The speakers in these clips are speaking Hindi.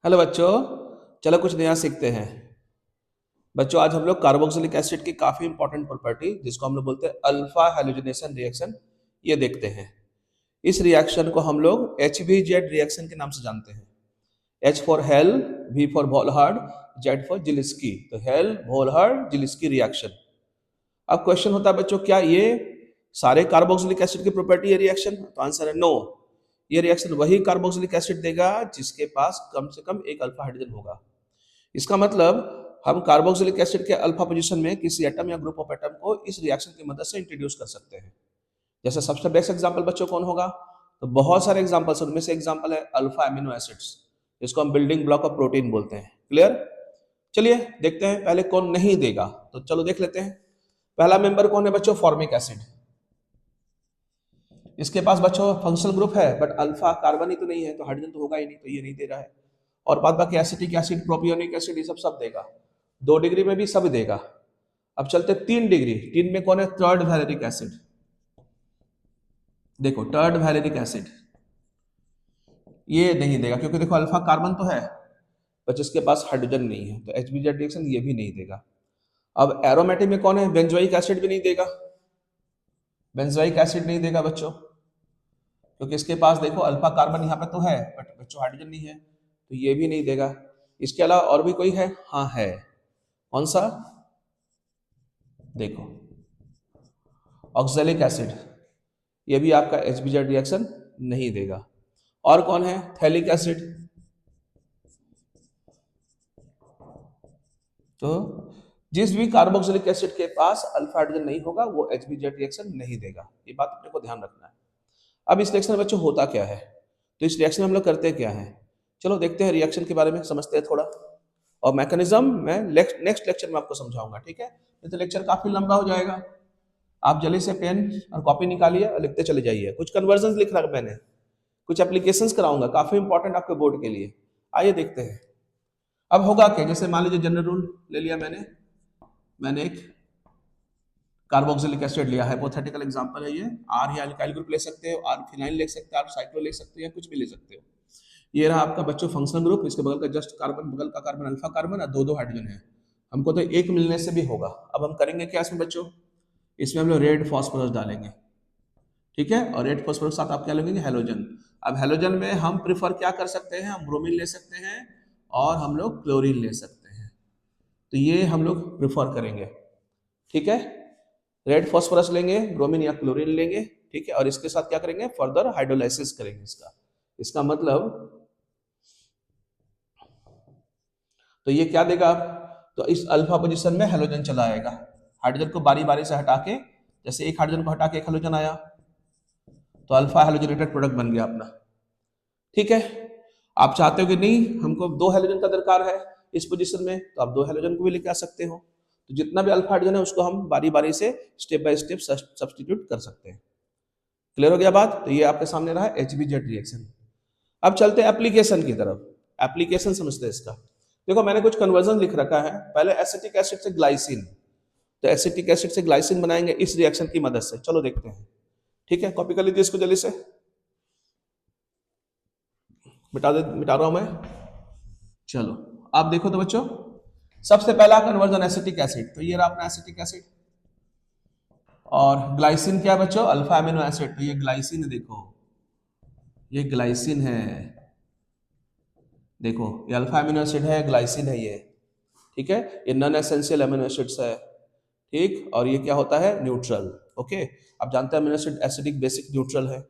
हेलो बच्चों। चलो कुछ नया सीखते हैं। बच्चों आज हम लोग कार्बोक्सिलिक एसिड की काफी इंपॉर्टेंट प्रॉपर्टी जिसको हम लोग बोलते हैं अल्फा हैलोजिनेशन रिएक्शन, ये देखते हैं। इस रिएक्शन को हम लोग HVZ रिएक्शन के नाम से जानते हैं। H for Hell, V for Volhard, Z for Zelinsky. तो हेल वोल्हार्ड जिलिस्की रिएक्शन। अब क्वेश्चन होता है बच्चों, क्या ये सारे कार्बोक्सिलिक एसिड की प्रॉपर्टी है रिएक्शन? तो आंसर है नो। ये रिएक्शन वही कार्बोक्सिलिक एसिड देगा जिसके पास कम से कम एक अल्फा हाइड्रोजन होगा। इसका मतलब हम कार्बोक्सिलिक एसिड के अल्फा पोजीशन में किसी एटम या ग्रुप ऑफ एटम को इस रिएक्शन की मदद से इंट्रोड्यूस कर सकते हैं। जैसे सबसे बेस्ट एग्जांपल बच्चों कौन होगा? तो बहुत सारे एग्जांपल्स, उनमें से एग्जांपल है अल्फा एमिनो एसिड्स, जिसको हम बिल्डिंग ब्लॉक ऑफ प्रोटीन बोलते हैं। क्लियर? चलिए देखते हैं पहले कौन नहीं देगा। तो चलो देख लेते हैं। पहला मेंबर कौन है बच्चों? Formic acid. इसके पास बच्चों फंक्शनल ग्रुप है बट अल्फा कार्बन ही तो नहीं है, तो हाइड्रोजन तो होगा ही नहीं, तो ये नहीं दे रहा है। और बाद बाकी एसिटिक एसिड, प्रोपियोनिक एसिड, ये सब देगा। 2 डिग्री में भी सब देगा। अब चलते 3 डिग्री। 3 में कौन है? Third valeric acid. देखो थर्ड वैलेरिक एसिड ये नहीं देगा क्योंकि देखो अल्फा कार्बन तो है बट इसके पास हाइड्रोजन नहीं है, तो HBZ रिएक्शन ये भी नहीं देगा। अब एरोमेटिक में कौन है? बेंजोइक एसिड भी नहीं देगा। बेंजोइक एसिड नहीं देगा बच्चों क्योंकि इसके पास देखो अल्फा कार्बन यहाँ पे तो है बट बच्चों हाइड्रोजन नहीं है, तो ये भी नहीं देगा। इसके अलावा और भी कोई है? हाँ है। कौन सा? देखो ऑक्सैलिक एसिड, ये भी आपका HBZ रिएक्शन नहीं देगा। और कौन है? Phthalic acid. तो जिस भी कार्बोक्सिलिक एसिड के पास अल्फा हाइड्रोजन नहीं होगा वो HBZ रिएक्शन नहीं देगा। ये बात अपने को ध्यान रखना है। अब इस रिएक्शन में बच्चों होता क्या है, तो इस रिएक्शन में हम लोग करते क्या है, चलो देखते हैं। रिएक्शन के बारे में समझते हैं थोड़ा, और मैकेनिज्म मैं नेक्स्ट लेक्चर में आपको समझाऊंगा, ठीक है? नहीं तो लेक्चर काफी लंबा हो जाएगा। आप जल्दी से पेन और कॉपी निकालिए और लिखते चले जाइए। कुछ कन्वर्जन लिख रखा मैंने, कुछ एप्लीकेशंस कराऊंगा काफी इंपॉर्टेंट आपके बोर्ड के लिए। आइए देखते हैं। अब होगा क्या, जैसे मान लीजिए जनरल रूल ले लिया मैंने एक कार्बोक्सिलिक एसिड लिया, हाइपोथेटिकल एग्जांपल है ये। आर या अल्काइल ग्रुप ले सकते हो, आर फिनाइल ले सकते हो, आप साइक्लो ले सकते हो, या कुछ भी ले सकते हो। ये रहा आपका बच्चों फंक्शनल ग्रुप। इसके बगल का जस्ट कार्बन, बगल का कार्बन अल्फा कार्बन, और दो दो हाइड्रोजन है। हमको तो एक मिलने से भी होगा। अब हम करेंगे क्या इसमें बच्चों? इसमें हम लोग रेड फॉस्फोरस डालेंगे, ठीक है? और रेड फॉस्फोरस के साथ आप क्या लेंगे? हेलोजन। अब हेलोजन में हम प्रिफर क्या कर सकते हैं? हम ब्रोमीन ले सकते हैं और हम लोग क्लोरीन ले सकते हैं। तो ये हम लोग प्रिफर करेंगे, ठीक है? रेड फॉस्फोरस लेंगे, ब्रोमीन या क्लोरीन लेंगे, ठीक है? और इसके साथ क्या करेंगे? फर्दर हाइड्रोलाइसिस करेंगे इसका। इसका मतलब तो ये क्या देगा आप? तो इस अल्फा पोजीशन में हेलोजन चला आएगा। हाइड्रोजन को बारी बारी से हटा के, जैसे एक हाइड्रोजन को हटा के एक हेलोजन आया, तो अल्फा हेलोजनेटेड प्रोडक्ट बन गया अपना, ठीक है? आप चाहते हो कि नहीं हमको 2 हेलोजन का दरकार है इस पोजीशन में, तो आप 2 हेलोजन को भी लेके आ सकते हो। तो जितना भी अल्फा हाइड्रोजन है उसको हम बारी बारी से स्टेप बाय स्टेप सब्सटीट्यूट कर सकते हैं। क्लियर हो गया बात? तो ये आपके सामने रहा HBZ रिएक्शन। अब चलते हैं एप्लीकेशन की तरफ। एप्लीकेशन समझते हैं इसका। देखो मैंने कुछ कन्वर्जन लिख रखा है। पहले एसिटिक एसिड से ग्लाइसिन, तो एसिटिक एसिड से ग्लाइसिन बनाएंगे इस रिएक्शन की मदद से। चलो देखते हैं, ठीक है? कॉपी कर लीजिए इसको जल्दी से। मिटा रहा हूं मैं। चलो आप देखो तो बच्चों, सबसे पहला कन्वर्जन एसिटिक एसिड, तो ये रहा अपना एसिटिक एसिड। और ग्लाइसिन क्या है बच्चों? अल्फा एमिनो एसिड, तो ये ग्लाइसिन है। देखो ये ग्लाइसिन है, देखो ये अल्फा एमिनो एसिड है, ग्लाइसिन है ये, ठीक है? ये नॉन एसेंशियल अमीनो एसिड्स है, ठीक? और ये क्या होता है? न्यूट्रल। ओके, आप जानते हैं amino acid acidic, basic, neutral है।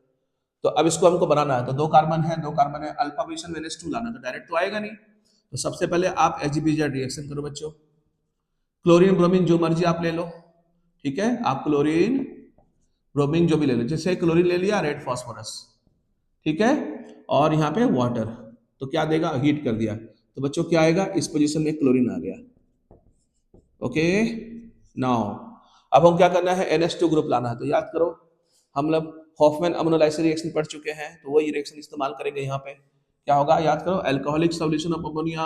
तो अब इसको हमको बनाना है, तो 2 कार्बन है, अल्फा पोजीशन में NH2 लाना, तो डायरेक्ट तो आएगा नहीं। तो सबसे पहले आप HBZ रिएक्शन करो बच्चों। क्लोरीन ब्रोमीन जो मर्जी आप ले लो, ठीक है? आप क्लोरीन ब्रोमीन जो भी ले लो, जैसे क्लोरीन ले लिया, रेड फॉस्फोरस, ठीक है? और यहाँ पे वाटर, तो क्या देगा? हीट कर दिया, तो बच्चों क्या आएगा? इस पोजीशन में क्लोरीन आ गया। ओके, नाउ अब हम क्या करना है? NH2 ग्रुप लाना है। तो याद करो हम लोग हॉफमैन अमीनो लाइसिस रिएक्शन पढ़ चुके हैं, तो वही रिएक्शन इस्तेमाल करेंगे यहाँ पे। क्या होगा? याद करो, alcoholic solution of ammonia,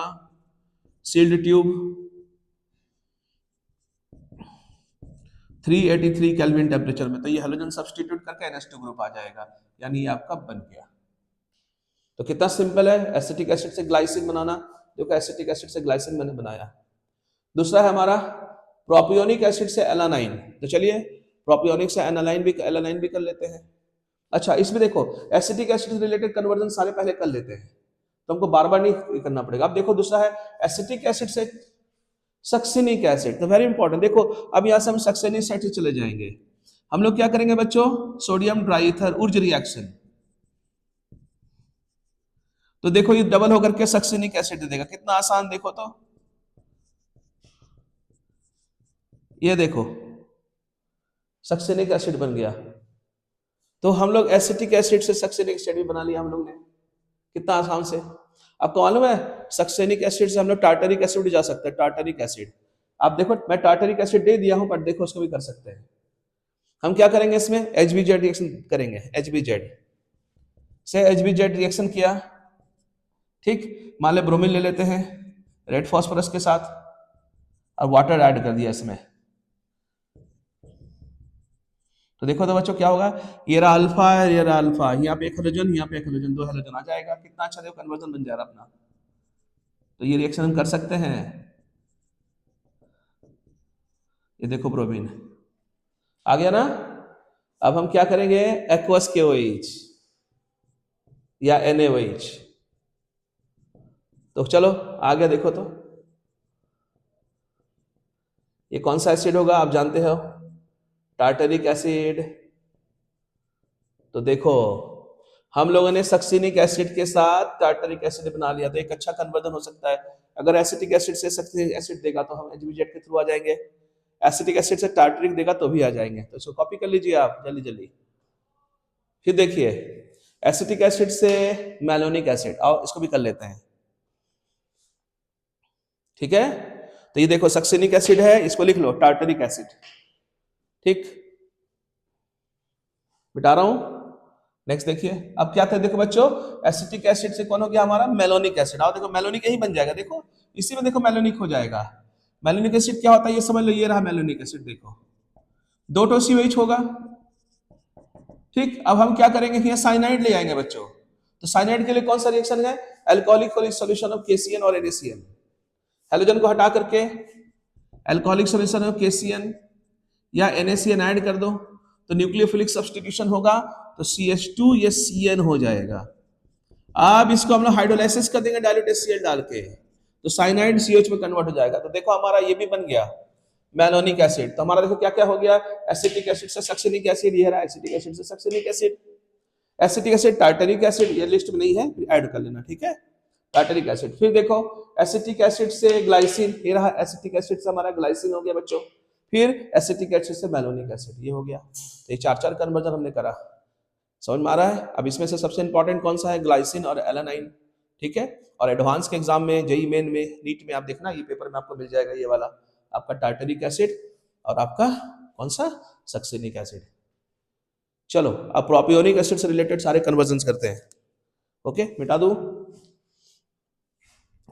sealed tube, 383 kelvin temperature में। तो ये हेलोजन सब्स्टिट्यूट करके NH2 ग्रुप आ जाएगा, यानी ये आपका बन गया। तो कितना सिंपल है एसिटिक एसिड से ग्लाइसिन बनाना। देखो एसिटिक एसिड से ग्लाइसिन मैंने बनाया। दूसरा है हमारा प्रोपियोनिक एसिड से एलानाइन। तो चलिए प्रोपियोनिक से एलानाइन भी कर लेते हैं। अच्छा इसमें देखो एसिटिक एसिड से रिलेटेड कन्वर्जन सारे पहले कर लेते हैं, तो हमको बार बार नहीं करना पड़ेगा। अब देखो दूसरा है एसिटिक एसिड से सक्सिनिक एसिड। तो वेरी इंपॉर्टेंट, देखो अब यहां से हम सक्सेनिक एसिड से चले जाएंगे। हम लोग क्या करेंगे बच्चों, सोडियम ट्राइथर ऊर्ज रिएक्शन। तो देखो ये डबल होकर के सक्सेनिक एसिड दे देगा, कितना आसान। देखो तो ये देखो सक्सेनिक एसिड बन गया। तो हम लोग एसिटिक एसिड से सक्सेनिक एसिड भी बना लिया हम लोग ने, कितना आसान से। आपको मालूम है सक्सेनिक एसिड से हम लोग टार्टरिक एसिड भी जा सकते हैं। टार्टरिक एसिड आप देखो, मैं टार्टरिक एसिड दे दिया हूं, पर देखो उसको भी कर सकते हैं। हम क्या करेंगे इसमें HBZ रिएक्शन करेंगे। HBZ से HBZ रिएक्शन किया, ठीक। मान ले ब्रोमीन ले लेते हैं रेड फॉस्फोरस के साथ और वाटर ऐड कर दिया इसमें। तो देखो तो बच्चों क्या होगा, ये रहा अल्फा है, ये रहा अल्फा, यहाँ पे एक हाइड्रोजन, यहाँ पे एक हाइड्रोजन, दो हाइड्रोजन आ जाएगा। कितना अच्छा देखो कन्वर्जन बन जाएगा अपना। तो ये रिएक्शन हम कर सकते हैं। ये देखो ब्रोमीन आ गया ना। अब हम क्या करेंगे एक्वस KOH या NaOH। तो चलो आ गया, देखो तो ये कौन सा एसिड होगा आप जानते हो, टार्टरिक एसिड। तो देखो हम लोगों ने सक्सिनिक एसिड के साथ टार्टरिक एसिड बना लिया, तो एक अच्छा कन्वर्जन हो सकता है। अगर एसिटिक एसिड से सक्सिनिक एसिड देगा तो हम HBZ के थ्रू आ जाएंगे, एसिटिक एसिड से टार्टरिक देगा तो भी आ जाएंगे। तो इसको कॉपी कर लीजिए आप जल्दी जल्दी। फिर देखिए एसिटिक एसिड से मैलोनिक एसिड, आओ इसको भी कर लेते हैं, ठीक है। तो ये देखो सक्सिनिक एसिड है, इसको लिख लो टार्टरिक एसिड, ठीक। बिटा रहा हूं। नेक्स्ट देखिए अब क्या था, देखो बच्चों एसिटिक एसिड से कौन हो गया हमारा मेलोनिक एसिड। आओ देखो मेलोनिक यही बन जाएगा, देखो इसी में देखो मेलोनिक हो जाएगा। मेलोनिक एसिड क्या होता है ये समझ लो, ये रहा मेलोनिक एसिड, देखो दो टो COH होगा, ठीक। अब हम क्या करेंगे यहाँ साइनाइड ले आएंगे बच्चों। तो साइनाइड के लिए कौन सा रिएक्शन है, अल्कोहलिक सॉल्यूशन ऑफ KCN और NaCN। हेलोजन को हटा करके अल्कोहलिक सॉल्यूशन ऑफ KCN या NaCN ऐड कर दो, तो न्यूक्लियोफिलिक सब्स्टिट्यूशन होगा, तो CH2 ये CN हो जाएगा। अब इसको हम लोग हाइड्रोलाइसिस कर देंगे डाइल्यूट HCl डाल के, तो साइनाइड CH में कन्वर्ट हो जाएगा। तो देखो हमारा ये भी बन गया मैलोनिक एसिड। तो हमारा देखो क्या क्या हो गया, एसिटिक एसिड से सक्सिनिक एसिड, ये रहा एसिटिक एसिड से succinic acid. Acetic acid tartaric acid ये लिस्ट में नहीं है, ऐड कर लेना, ठीक है। टार्टरिक एसिड, फिर देखो एसिटिक एसिड से ग्लाइसिन, ये रहा एसिटिक एसिड से हमारा ग्लाइसिन हो गया बच्चों। फिर एसिटिक एसिड से मैलोनिक एसिड, ये हो गया। तो ये चार चार कन्वर्जन हमने करा, समझ में आ रहा है। अब इसमें से सबसे इंपॉर्टेंट कौन सा है, ग्लाइसिन और एलानाइन, ठीक है। और एडवांस के एग्जाम में जेई मेन में नीट में आप देखना, ये पेपर में आपको मिल जाएगा ये वाला, आपका टार्टरिक एसिड और आपका कौन सा सक्सिनिक एसिड। चलो अब प्रोपियोनिक एसिड से रिलेटेड सारे कन्वर्जन करते हैं। ओके मिटा दूं,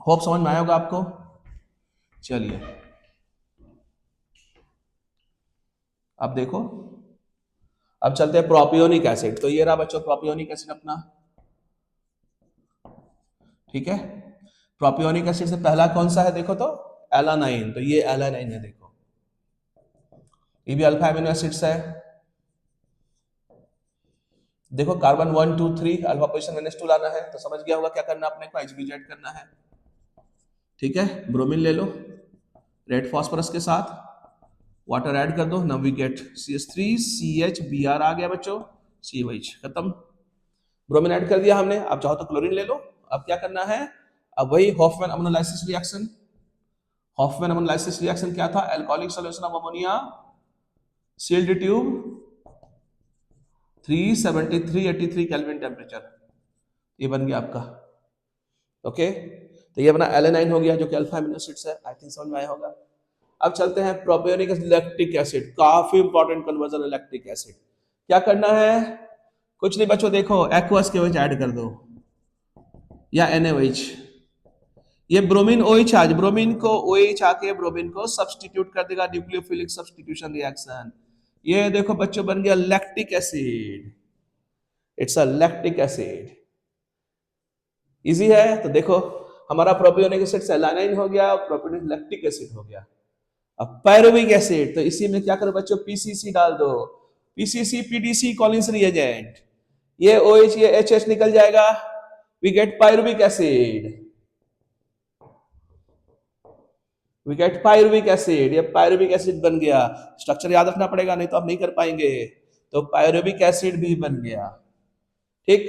होप समझ में आया होगा आपको। चलिए अब देखो, अब चलते हैं प्रोपियोनिक एसिड। तो ये रहा बच्चों प्रोपियोनिक एसिड अपना, ठीक है। प्रोपियोनिक एसिड से पहला कौन सा है देखो तो एलानाइन, तो ये एलानाइन है, देखो ये भी अल्फा एमिनो एसिड्स है। देखो कार्बन 1 2 3 अल्फा पोजीशन -2 लाना है, तो समझ गया होगा क्या करना अपने को, HBZ करना है, ठीक है। ब्रोमीन ले लो रेड फॉस्फोरस के साथ, वाटर ऐड कर दो, now we get CH3 CH Br आ गया बच्चों, COH खत्म। ब्रोमीन ऐड कर दिया हमने, अब चाहो तो क्लोरीन ले लो। अब क्या करना है, अब वही Hoffmann ammonolysis reaction. Hoffmann ammonolysis reaction क्या था, alcoholic solution of ammonia sealed tube 373-83 kelvin temperature, ये बन गया आपका। ओके तो ये अपना एलेनाइन हो गया जो कि अल्फा एमिनो एसिड्स है, आई थिंक समझ में आया होगा। अब चलते हैं प्रोपियोनिक लैक्टिक एसिड, काफी इंपॉर्टेंट कन्वर्जन है लैक्टिक एसिड। क्या करना है, कुछ नहीं बच्चों, देखो एक्वस KOH ऐड कर दो या NaOH। ये ब्रोमीन OH आज ब्रोमीन को OH आके ब्रोमीन को सब्स्टिट्यूट कर देगा, न्यूक्लियोफिलिक सब्स्टिट्यूशन रिएक्शन। ये देखो बच्चों बन गया lactic acid, it's a lactic acid. Easy है। तो देखो हमारा प्रोपियोनिक एसिड से एलानाइन हो गया, प्रोपियोनिक लैक्टिक एसिड हो गया। अब पायरुविक एसिड, तो इसी में क्या करो बच्चों, पीसीसी डाल दो। पीसीसी पीडीसी कॉलिन्स रिएजेंट, ये OH ये HH निकल जाएगा, we get pyruvic acid, we get pyruvic acid. ये पायरुविक एसिड बन गया। स्ट्रक्चर याद रखना पड़ेगा, नहीं तो आप नहीं कर पाएंगे। तो पायरुविक एसिड भी बन गया। ठीक।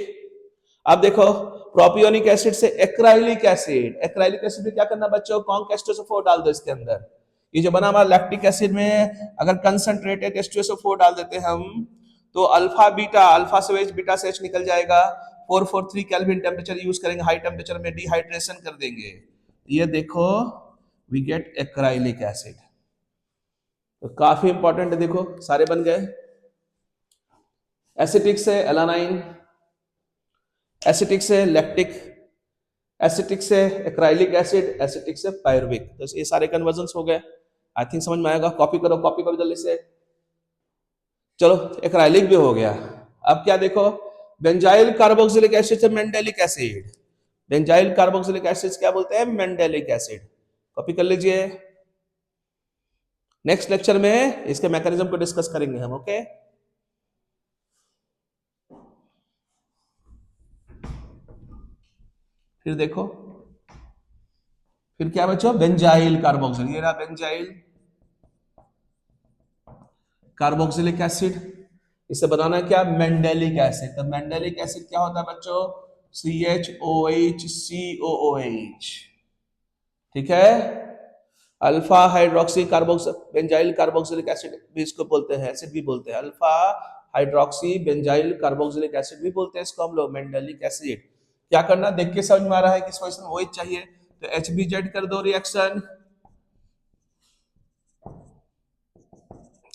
अब देखो प्रोपियोनिक एसिड से एक्राइलिक एसिड, एक्राइलिक एसिड में क्या करना बच्चों, कॉन्क H2SO4 डाल दो इसके अंदर। ये जो बना हमारा लैक्टिक एसिड में अगर कंसंट्रेटेड H2SO4 डाल देते हैं हम, तो अल्फा बीटा, अल्फा से H बीटा से H निकल जाएगा। 443 केल्विन टेम्परेचर यूज करेंगे, हाई टेम्परेचर में डिहाइड्रेशन कर देंगे। ये देखो वी गेट एक्राइलिक एसिड। तो काफी इंपॉर्टेंट है, देखो सारे बन गए। एसिटिक से एलानाइन, एसिटिक से लैक्टिक, एसिटिक से एक्राइलिक एसिड, एसिटिक से पायरुविक। तो ये सारे कन्वर्जन हो गए। आई थिंक समझ में आएगा। कॉपी करो, कॉपी करो जल्दी से। चलो एक्राइलिक भी हो गया। अब क्या देखो, बेंजाइल कार्बोक्सिलिक एसिड से मेंडेलिक एसिड। बेंजाइल कार्बोक्सिलिक एसिड क्या बोलते हैं, मेंडेलिक एसिड। कॉपी कर लीजिए। नेक्स्ट लेक्चर में इसके मैकेनिज्म को डिस्कस करेंगे हम। ओके, फिर देखो फिर क्या बच्चों, बेंजाइल कार्बोक्सिल, ये रहा बेंजाइल कार्बोक्सिलिक एसिड। इसे बनाना क्या, मेंडेलिक एसिड। तो मेंडेलिक एसिड क्या होता है बच्चों, CHOH, ठीक है। Alpha hydroxy carboxyl benzyl carboxylic acid भी इसको बोलते हैं, एसिड भी बोलते हैं। Alpha hydroxy benzyl carboxylic acid भी बोलते हैं इसको हम लोग, मेंडेलिक एसिड। क्या करना, देख के समझ में आ रहा है कि इस पोजीशन में OH चाहिए, तो HBZ कर दो रिएक्शन।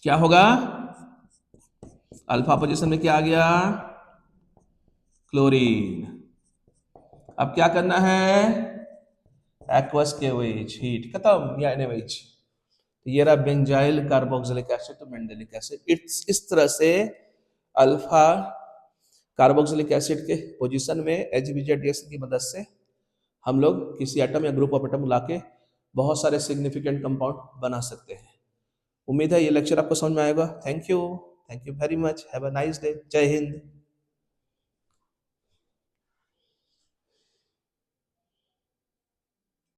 क्या होगा, अल्फा पोजीशन में क्या आ गया, क्लोरीन। अब क्या करना है, एक्वस के OH, हीट खत्म, या NaOH। ये रहा बेंजाइल कार्बोक्सिलिक एसिड, तो मेंडेलिक एसिड। इस तरह से अल्फा कार्बोक्सिलिक एसिड के पोजीशन में HBZ रिएक्शन की मदद से हम लोग किसी एटम या ग्रुप ऑफ एटम ला के बहुत सारे सिग्निफिकेंट कंपाउंड बना सकते हैं। उम्मीद है ये लेक्चर आपको समझ में आएगा। Thank you very much, have a nice day. जय हिंद।